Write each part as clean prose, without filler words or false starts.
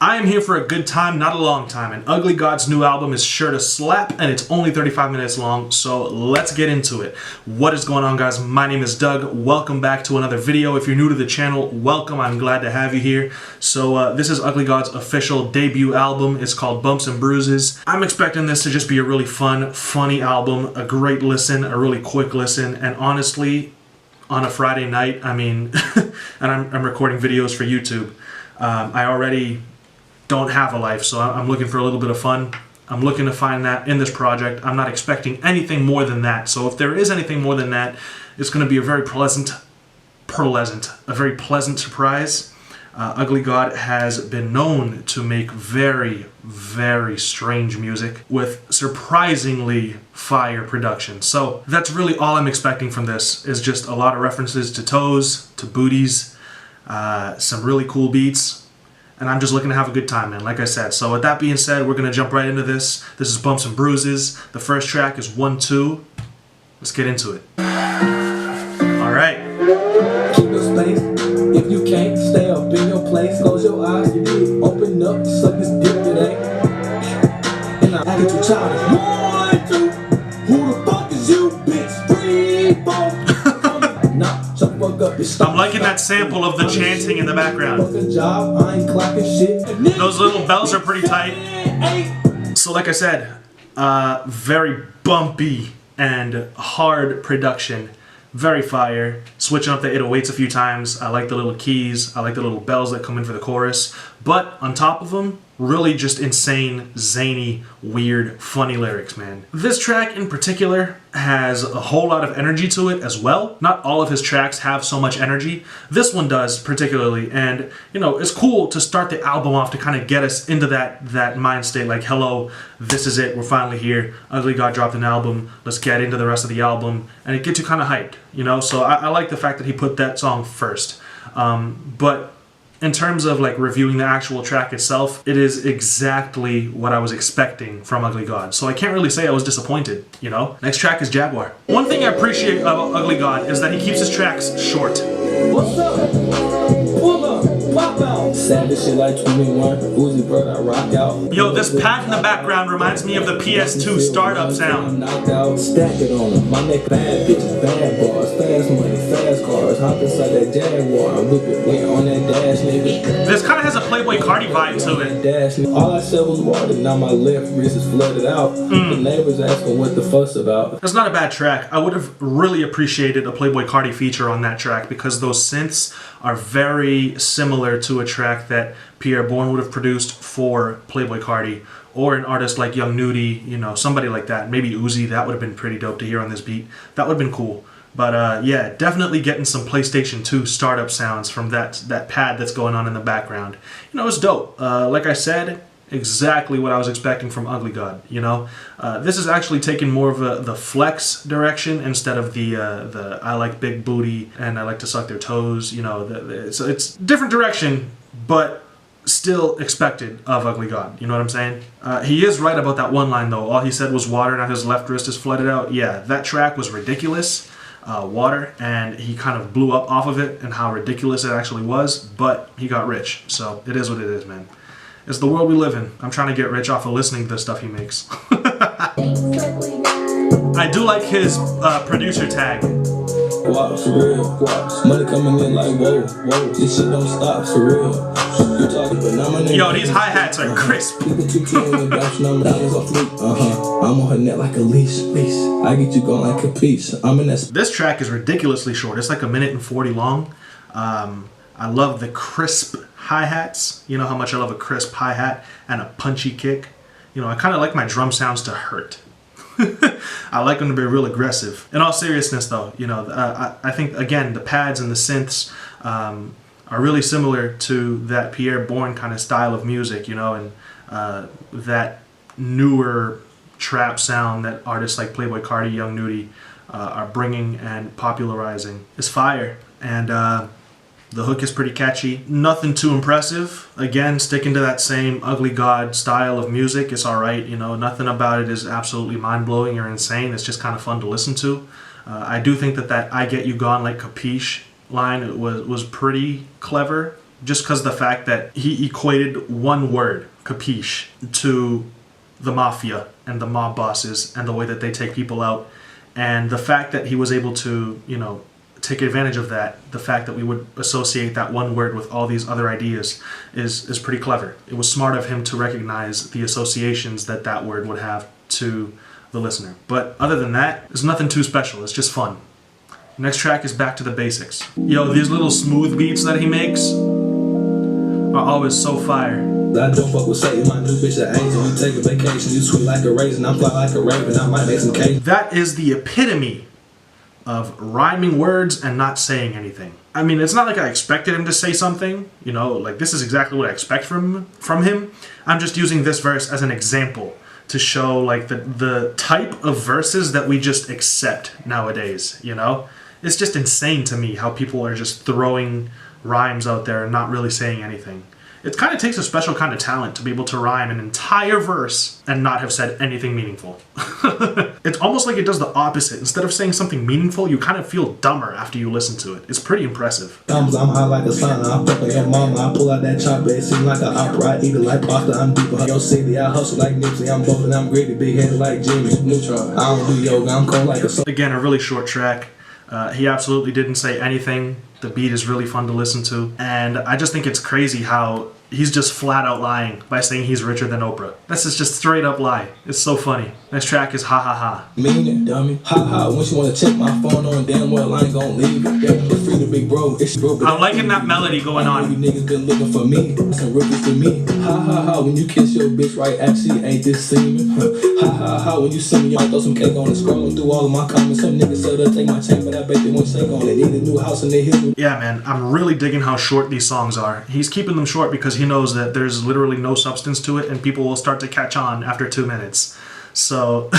I am here for a good time, not a long time, and Ugly God's new album is sure to slap, and it's only 35 minutes long, so let's get into it. What is going on, guys? My name is Doug. Welcome back to another video. If you're new to the channel, welcome. I'm glad to have you here. So this is Ugly God's official debut album. It's called Bumps and Bruises. I'm expecting this to just be a really fun, funny album, a great listen, a really quick listen, and honestly, on a Friday night, I mean, and I'm recording videos for YouTube. I already don't have a life, so I'm looking for a little bit of fun. I'm looking to find that in this project. I'm not expecting anything more than that. So if there is anything more than that, it's going to be a very pleasant surprise. Ugly God has been known to make very, very strange music with surprisingly fire production. So that's really all I'm expecting from this, is just a lot of references to toes, to booties, some really cool beats. And I'm just looking to have a good time, man, like I said. So with that being said, we're going to jump right into this. This is Bumps and Bruises. The first track is 1-2. Let's get into it. Alright. Keep your space. If you can't, stay up in your place. Close your eyes, you need open up, suck this dick today. And I get you childish. 1, 2. Who the fuck is you, bitch? 3, 4. I'm liking that sample of the chanting in the background. Those little bells are pretty tight. So like I said, very bumpy and hard production. Very fire. Switching up the 808s a few times. I like the little keys. I like the little bells that come in for the chorus. But on top of them, really just insane, zany, weird, funny lyrics, man. This track in particular has a whole lot of energy to it as well. Not all of his tracks have so much energy. This one does particularly, and you know, it's cool to start the album off to kind of get us into that mind state, like, hello, this is it, we're finally here. Ugly God dropped an album, let's get into the rest of the album, and it gets you kind of hyped, you know? So I like the fact that he put that song first. But in terms of like reviewing the actual track itself, it is exactly what I was expecting from Ugly God. So I can't really say I was disappointed, you know? Next track is Jaguar. One thing I appreciate about Ugly God is that he keeps his tracks short. What's up? Pull up, pop out. Savage shit like 21. Uzi bro, I rock out. Yo, this pad in the background reminds me of the PS2 startup sound. Knocked out, stack it on him. My neck bad bitches, bad bars, fast money, fast cars. Hop inside that Jaguar, whip it, went on that dash, nigga. This kind of has a Playboy Cardi vibe to it. Dash, all I said was water. Now my left wrist is flooded out. The neighbors asking what the fuss about. That's not a bad track. I would have really appreciated a Playboy Cardi feature on that track because those synths are very similar to a track that Pierre Bourne would have produced for Playboy Cardi, or an artist like Young Nudie, you know, somebody like that. Maybe Uzi, that would have been pretty dope to hear on this beat. That would have been cool. But yeah, definitely getting some PlayStation 2 startup sounds from that pad that's going on in the background. You know, it's dope. Like I said, exactly what I was expecting from Ugly God, you know? This is actually taking more of the flex direction instead of the I like big booty and I like to suck their toes, you know? It's different direction, but still expected of Ugly God, you know what I'm saying? He is right about that one line though. All he said was water, now his left wrist is flooded out. Yeah, that track was ridiculous. Water, and he kind of blew up off of it and how ridiculous it actually was, but he got rich, so it is what it is, man. It's the world we live in. I'm trying to get rich off of listening to the stuff he makes. I do like his producer tag. Wow, for real, wow. Money coming in like whoa, whoa. This shit don't stop, for real. You talking, but now my name. Yo, these hi-hats are crisp. I'm on her neck like a leash. I get you going like a piece. I'm in that. This track is ridiculously short. It's like 1:40 long. I love the crisp hi-hats. You know how much I love a crisp hi-hat and a punchy kick. You know, I kind of like my drum sounds to hurt. I like them to be real aggressive. In all seriousness though, you know, I think again the pads and the synths are really similar to that Pierre Bourne kind of style of music, you know, and that newer trap sound that artists like Playboy Cardi, Young Nudie are bringing and popularizing is fire. And the hook is pretty catchy. Nothing too impressive. Again, sticking to that same Ugly God style of music. It's alright, you know, nothing about it is absolutely mind-blowing or insane. It's just kind of fun to listen to. I do think that I Get You Gone Like Capiche line was pretty clever. just because the fact that he equated one word, capiche, to the mafia and the mob bosses and the way that they take people out. And the fact that he was able to, you know, take advantage of that, the fact that we would associate that one word with all these other ideas is pretty clever. It was smart of him to recognize the associations that that word would have to the listener. But other than that, there's nothing too special. It's just fun. Next track is Back to the Basics. Yo, these little smooth beats that he makes are always so fire. I don't fuck with Satan, my new bitch an angel. We take a vacation, you sweet like a raisin, I'm fly like a raven, I might make some cake. That is the epitome of rhyming words and not saying anything. I mean, it's not like I expected him to say something, you know, like this is exactly what I expect from him. I'm just using this verse as an example to show like the type of verses that we just accept nowadays, you know? It's just insane to me how people are just throwing rhymes out there and not really saying anything. It kind of takes a special kind of talent to be able to rhyme an entire verse and not have said anything meaningful. It's almost like it does the opposite. Instead of saying something meaningful, you kind of feel dumber after you listen to it. It's pretty impressive. I'm high like a sauna, I fuck on your mama, I pull out that chopper, it seems like an opera, I eat it like pasta, I'm deeper. Yo city, I hustle like Nipsey, I'm both and I'm greedy, big headed like Jimmy. Neutron, I don't do yoga, I'm cold like a soul. Again, a really short track. He absolutely didn't say anything. The beat is really fun to listen to. And I just think it's crazy how he's just flat out lying by saying he's richer than Oprah. This is just straight up lie. It's so funny. Next track is Ha Ha Ha. Mean it, dummy. Ha ha, when you wanna check my phone on, damn well I ain't gon' leave it. It's free to big bro, it's bro. I'm liking that melody going on. You niggas been looking for me, some rookies to me. Ha ha ha, when you kiss your bitch right actually ain't this semen. Ha ha ha, when you see me, I throw some cake on it, scrolling through all of my comments. Some niggas said they'll take my chain, but I bet they won't shake on it. Need a new house in the hills. Yeah, man, I'm really digging how short these songs are. He's keeping them short because he knows that there's literally no substance to it and people will start to catch on after 2 minutes. So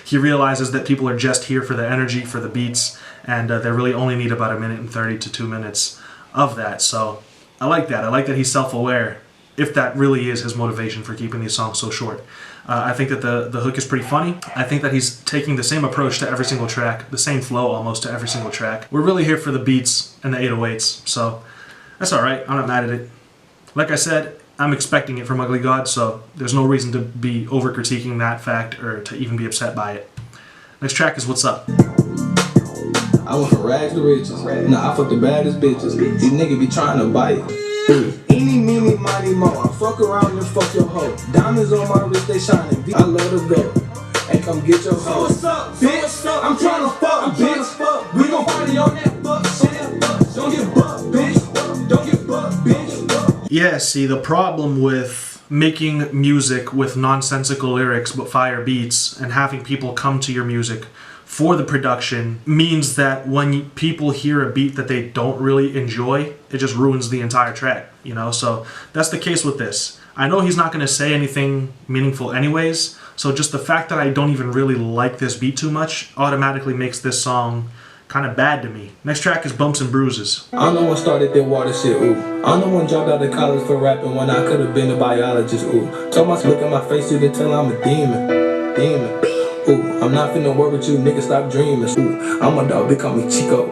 he realizes that people are just here for the energy, for the beats, and they really only need about 1:30 to 2 minutes of that. So I like that. I like that he's self-aware, if that really is his motivation for keeping these songs so short. I think that the hook is pretty funny. I think that he's taking the same approach to every single track, the same flow almost to every single track. We're really here for the beats and the 808s, so that's alright. I'm not mad at it. Like I said, I'm expecting it from Ugly God, so there's no reason to be over-critiquing that fact or to even be upset by it. Next track is What's Up. I went from rags to riches. Nah, I fuck the baddest bitches. These niggas be trying to bite. Eeny, meeny, miny, mo. I fuck around and fuck your hoe. Diamonds on my wrist, they shining. I love to go. Hey, come get your hoe. What's up, bitch? I'm trying to fuck, bitch. We gon' party on that fuck shit. Don't get bucked, bitch. Don't get bucked, bitch. Yeah, see, the problem with making music with nonsensical lyrics but fire beats and having people come to your music for the production means that when people hear a beat that they don't really enjoy, it just ruins the entire track, you know? So that's the case with this. I know he's not going to say anything meaningful anyways, so just the fact that I don't even really like this beat too much automatically makes this song kind of bad to me. Next track is Bumps and Bruises. I know one started that water shit, ooh. I know one dropped out of college for rapping when I could have been a biologist, ooh. Told my look at my face, you can tell I'm a demon. Ooh, I'm not finna work with you, nigga, stop dreaming. Ooh, I'm a dog, become me Chico.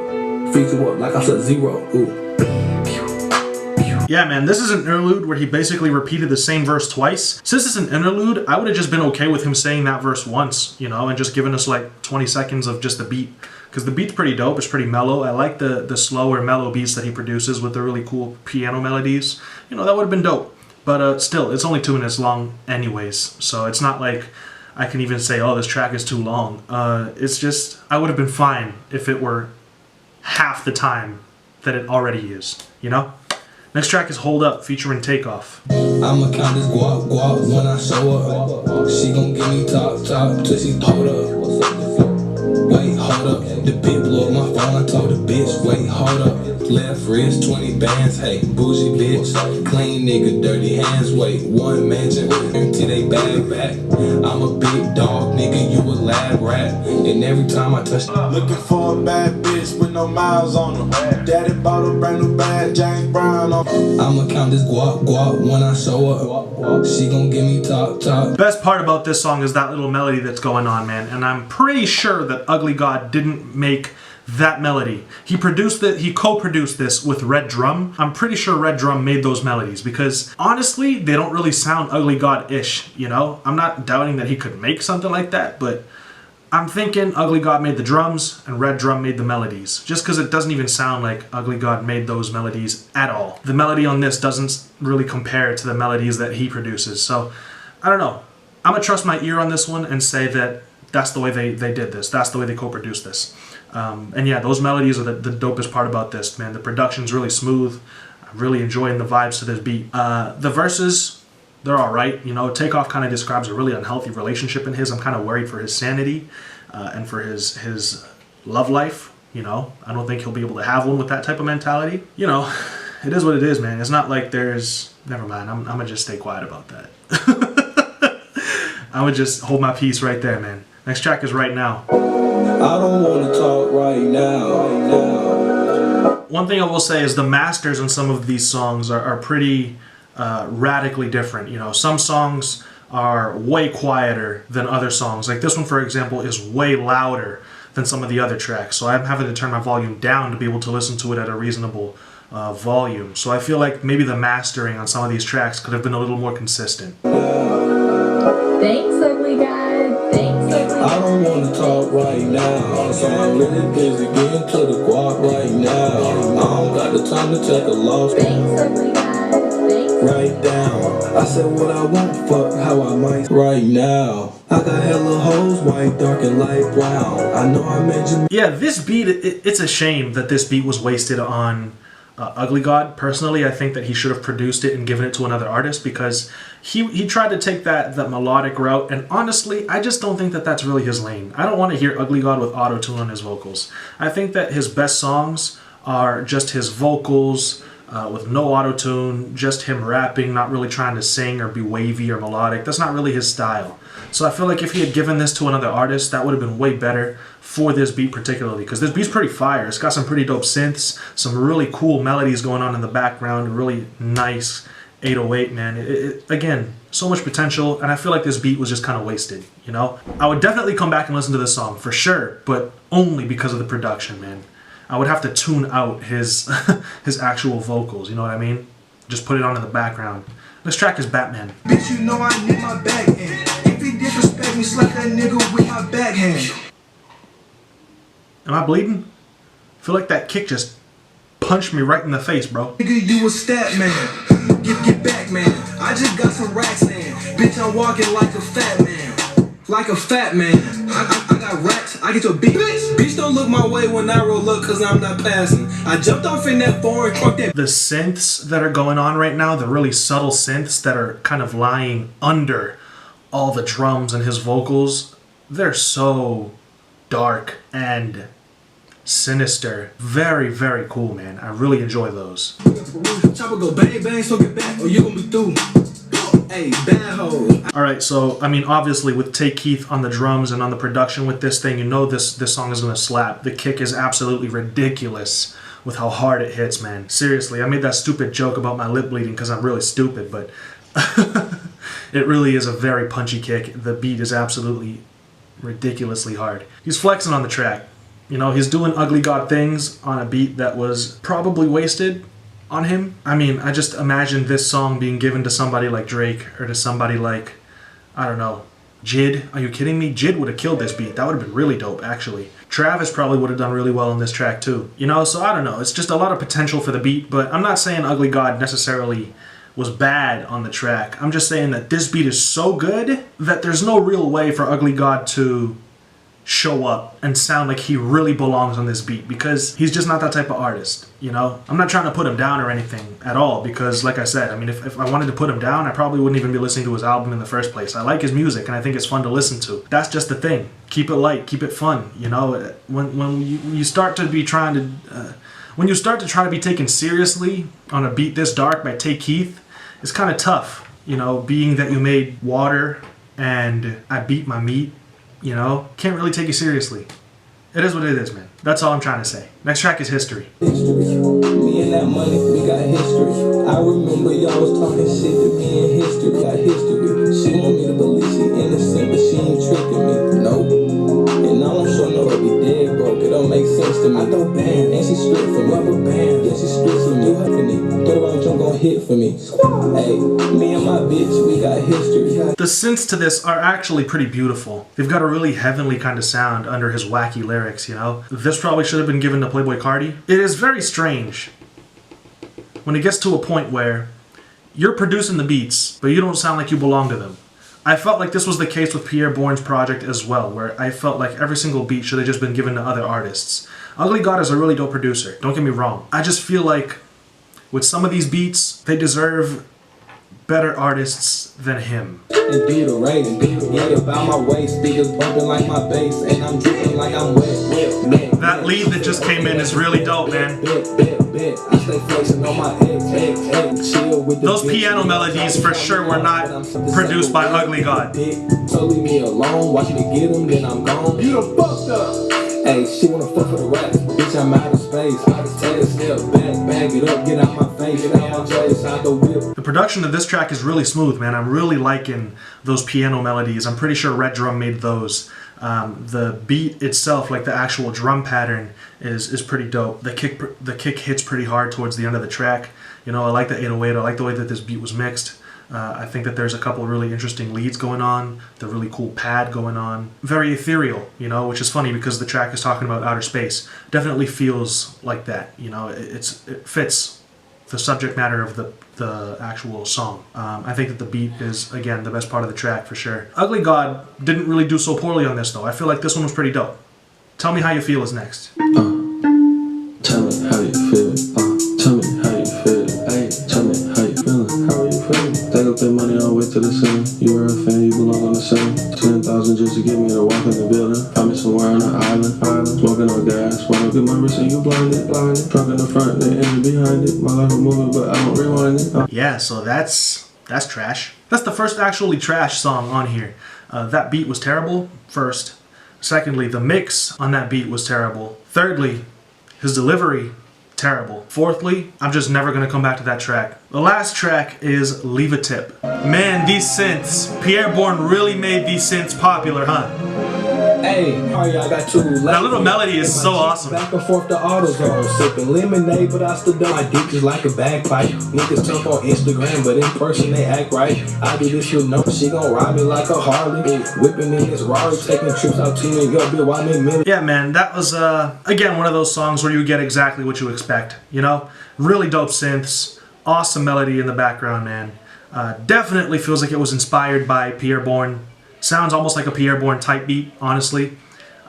Freeze you up like I said zero, ooh. Yeah, man, this is an interlude where he basically repeated the same verse twice. Since it's an interlude, I would have just been okay with him saying that verse once, you know, and just giving us like 20 seconds of just the beat. Because the beat's pretty dope, it's pretty mellow. I like the slower, mellow beats that he produces with the really cool piano melodies. You know, that would have been dope. But still, it's only 2 minutes long anyways, so it's not like I can even say, oh, this track is too long. It's just, I would have been fine if it were half the time that it already is, you know? Next track is Hold Up, featuring Takeoff. I'ma count this guap when I show up. She gon' give me top till she hold up. Wait, hold up. The bitch blew up my phone, I told the bitch, wait, hold up. Left wrist, 20 bands, hey, bougie bitch. Clean nigga, dirty hands, wait, one mansion, empty they bag back. I'm a big dog, nigga, you a lab rat. And every time I touch looking for a bad bitch with no miles on her. Daddy bought a brand new bag, James Brown on her. I'ma count this guap when I show up. She gon' give me top. Best part about this song is that little melody that's going on, man. And I'm pretty sure that Ugly God didn't make that melody. He co-produced this with Red Drum. I'm pretty sure Red Drum made those melodies because honestly, they don't really sound Ugly God-ish, you know? I'm not doubting that he could make something like that, but I'm thinking Ugly God made the drums and Red Drum made the melodies. Just because it doesn't even sound like Ugly God made those melodies at all. The melody on this doesn't really compare to the melodies that he produces. So, I don't know. I'm going to trust my ear on this one and say that that's the way they did this. That's the way they co-produced this. And yeah, those melodies are the dopest part about this, man. The production's really smooth. I'm really enjoying the vibes to this beat. The verses, they're all right. You know, Takeoff kind of describes a really unhealthy relationship in his. I'm kind of worried for his sanity and for his love life. You know, I don't think he'll be able to have one with that type of mentality. You know, it is what it is, man. It's not like there's... Never mind. I'm going to just stay quiet about that. I would just hold my peace right there, man. Next track is Right Now. I don't want to talk right now. One thing I will say is the masters on some of these songs are pretty radically different. You know, some songs are way quieter than other songs. Like this one, for example, is way louder than some of the other tracks. So I'm having to turn my volume down to be able to listen to it at a reasonable volume. So I feel like maybe the mastering on some of these tracks could have been a little more consistent. Thanks, Ugly God. Thanks, Ugly God. I don't want to talk right now, so I'm really busy getting to the guap right now. I don't got the time to take a loss. Thanks, Ugly God. Thanks. Right down. I said what I want, fuck how I might. Right now. I got hella hoes, white, dark, and light brown. I know I made you. Yeah, this beat, it's a shame that this beat was wasted on Ugly God. Personally, I think that he should have produced it and given it to another artist because he tried to take that melodic route, and honestly, I just don't think that that's really his lane. I don't want to hear Ugly God with auto-tune on his vocals. I think that his best songs are just his vocals with no auto-tune, just him rapping, not really trying to sing or be wavy or melodic. That's not really his style. So I feel like if he had given this to another artist, that would have been way better for this beat particularly, because this beat's pretty fire. It's got some pretty dope synths, some really cool melodies going on in the background, really nice 808, man. Again, so much potential, and I feel like this beat was just kind of wasted, you know? I would definitely come back and listen to this song, for sure, but only because of the production, man. I would have to tune out his his actual vocals, you know what I mean? Just put it on in the background. This track is Batman. Bitch, you know I need my backhand. If he disrespect me, slap that nigga with my backhand. Am I bleeding? I feel like that kick just punched me right in the face, bro. Nigga, you a stat man. Get back, man. I just got some racks now. Bitch, I'm walking like a fat man. Like a fat man. I got racks. I get your beat. Bitch, don't look my way when I roll up, cause I'm not passing. I jumped off in that foreign truck that. The synths that are going on right now, the really subtle synths that are kind of lying under all the drums and his vocals, they're so dark and sinister. Very, very cool, man. I really enjoy those. Chopper go bang bang, so get back, or you gonna be through. Hey, bad hoe. Alright, so, I mean, obviously, with Take Keith on the drums and on the production with this thing, you know this song is gonna slap. The kick is absolutely ridiculous with how hard it hits, man. Seriously, I made that stupid joke about my lip bleeding because I'm really stupid, but it really is a very punchy kick. The beat is absolutely ridiculously hard. He's flexing on the track. You know, he's doing Ugly God things on a beat that was probably wasted on him. I mean, I just imagine this song being given to somebody like Drake or to somebody like, I don't know, Jid. Are you kidding me? Jid would have killed this beat. That would have been really dope, actually. Travis probably would have done really well on this track too. You know, so I don't know. It's just a lot of potential for the beat, but I'm not saying Ugly God necessarily was bad on the track. I'm just saying that this beat is so good that there's no real way for Ugly God to show up and sound like he really belongs on this beat because he's just not that type of artist, you know? I'm not trying to put him down or anything at all because, like I said, I mean, if I wanted to put him down, I probably wouldn't even be listening to his album in the first place. I like his music and I think it's fun to listen to. That's just the thing. Keep it light, keep it fun, you know? When you start to be trying to... when you start to try to be taken seriously on a beat this dark by Take Keith, it's kind of tough, you know, being that you made Water and I Beat My Meat. You know, can't really take you seriously. It is what it is, man. That's all I'm trying to say. Next track is History. History. Me and that money, we got history. I remember y'all was talking shit to me in history. Got history. She want me to believe she innocent, but she ain't tricking me. Nope. And I don't show no be dead broke. It don't make sense to me. bitch, we got history. The synths to this are actually pretty beautiful. They've got a really heavenly kind of sound under his wacky lyrics, you know? This probably should have been given to Playboi Carti. It is very strange when it gets to a point where you're producing the beats, but you don't sound like you belong to them. I felt like this was the case with Pierre Bourne's project as well, where I felt like every single beat should have just been given to other artists. Ugly God is a really dope producer, don't get me wrong. I just feel like with some of these beats, they deserve better artists than him. Indeed, a rating. Yeah, about my waist, speakers bumping like my bass, and I'm dripping like I'm wet. That lead that just came in is really dope, man. I stay flexing on my eggs, chill with the Those piano melodies for sure were not produced by Ugly God. So leave me alone, watch me get them, then I'm gone. You done fucked up. Hey, she wanna fuck for the rap. Bitch, I'm out of space. Take a step back, bag it up, get out my face, get out my face, out the whip. The production of this track is really smooth, man. I'm really liking those piano melodies. I'm pretty sure Red Drum made those. The beat itself, like the actual drum pattern, is pretty dope. The kick hits pretty hard towards the end of the track. You know, I like the 808. I like the way that this beat was mixed. I think that there's a couple of really interesting leads going on, the really cool pad going on. Very ethereal, you know, which is funny because the track is talking about outer space. Definitely feels like that, you know, it fits the subject matter of the actual song. I think that the beat is, again, the best part of the track for sure. Ugly God didn't really do so poorly on this though. I feel like this one was pretty dope. Tell Me How You Feel is next. Tell me how you feel. Tell me how you feel. Hey, tell me how you feeling. How are you feeling? Stack up that money all the way to the ceiling. You were a fan, you belong on the ceiling. 10,000 just to get me to walk in the building. Find me somewhere on the island. Smoking on gas. Wanna get my wrist and you blinded. Trunk in the front, the engine behind it. My life will move it, but I don't rewind it. Yeah, so that's trash. That's the first actually trash song on here. That beat was terrible, first. Secondly, the mix on that beat was terrible. Thirdly, his delivery, terrible. Fourthly, I'm just never gonna come back to that track. The last track is Leave a Tip. Man, these synths, Pierre Bourne really made these synths popular, huh? Hey, I got two legs. That little melody is so awesome. Back and forth to AutoZone, sipping lemonade, but I stood up. My dick is like a bagpipe. Niggas tough on Instagram, but in person they act right. I do this, you know, she gon' ride me like a Harley. Whipping in this Rari, taking trips out to New York, bill, why make millions? Yeah, man, that was, again, one of those songs where you get exactly what you expect, you know? Really dope synths, awesome melody in the background, man. Definitely feels like it was inspired by Pierre Bourne. Sounds almost like a Pierre Bourne type beat, honestly,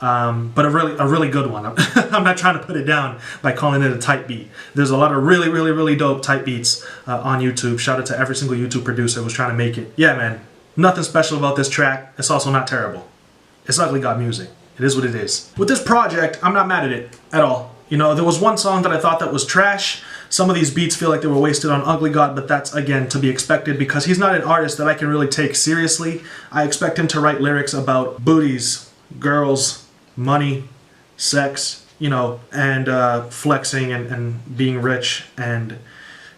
but a really good one. I'm not trying to put it down by calling it a type beat. There's a lot of really dope type beats on YouTube. Shout out to every single YouTube producer who's trying to make it. Yeah, man, nothing special about this track. It's also not terrible. It's Ugly God music. It is what it is. With this project, I'm not mad at it at all. You know, there was one song that I thought that was trash. Some of these beats feel like they were wasted on Ugly God, but that's, again, to be expected because he's not an artist that I can really take seriously. I expect him to write lyrics about booties, girls, money, sex, you know, and flexing and being rich. And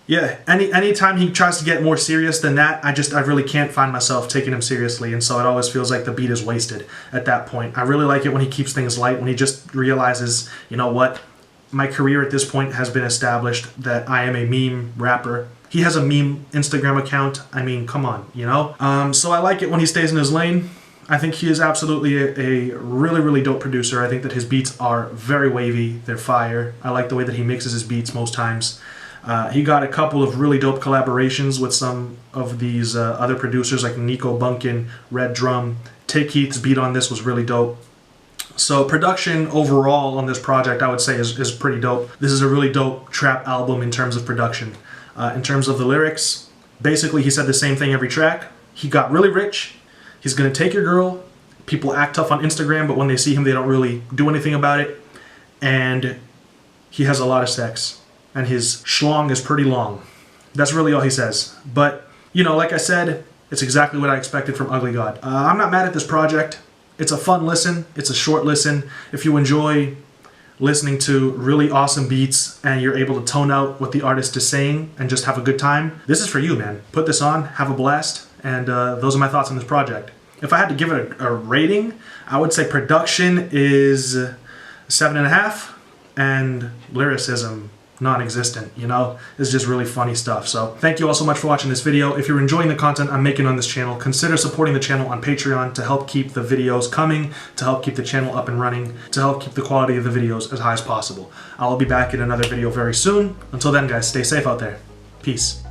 yeah, anytime he tries to get more serious than that, I really can't find myself taking him seriously. And so it always feels like the beat is wasted at that point. I really like it when he keeps things light, when he just realizes, you know what? My career at this point has been established that I am a meme rapper. He has a meme Instagram account. I mean, come on, you know? So I like it when he stays in his lane. I think he is absolutely a really dope producer. I think that his beats are very wavy. They're fire. I like the way that he mixes his beats most times. He got a couple of really dope collaborations with some of these other producers like Nico Bunkin, Red Drum. Tay Keith's beat on this was really dope. So production overall on this project, I would say, is pretty dope. This is a really dope trap album in terms of production. In terms of the lyrics, basically he said the same thing every track. He got really rich. He's gonna take your girl. People act tough on Instagram, but when they see him, they don't really do anything about it. And he has a lot of sex. And his schlong is pretty long. That's really all he says. But, you know, like I said, it's exactly what I expected from Ugly God. I'm not mad at this project. It's a fun listen. It's a short listen. If you enjoy listening to really awesome beats and you're able to tone out what the artist is saying and just have a good time, this is for you, man. Put this on, have a blast, and those are my thoughts on this project. If I had to give it a rating, I would say production is 7.5 and lyricism non-existent, you know? It's just really funny stuff. So thank you all so much for watching this video. If you're enjoying the content I'm making on this channel, consider supporting the channel on Patreon to help keep the videos coming, to help keep the channel up and running, to help keep the quality of the videos as high as possible. I'll be back in another video very soon. Until then, guys, stay safe out there. Peace.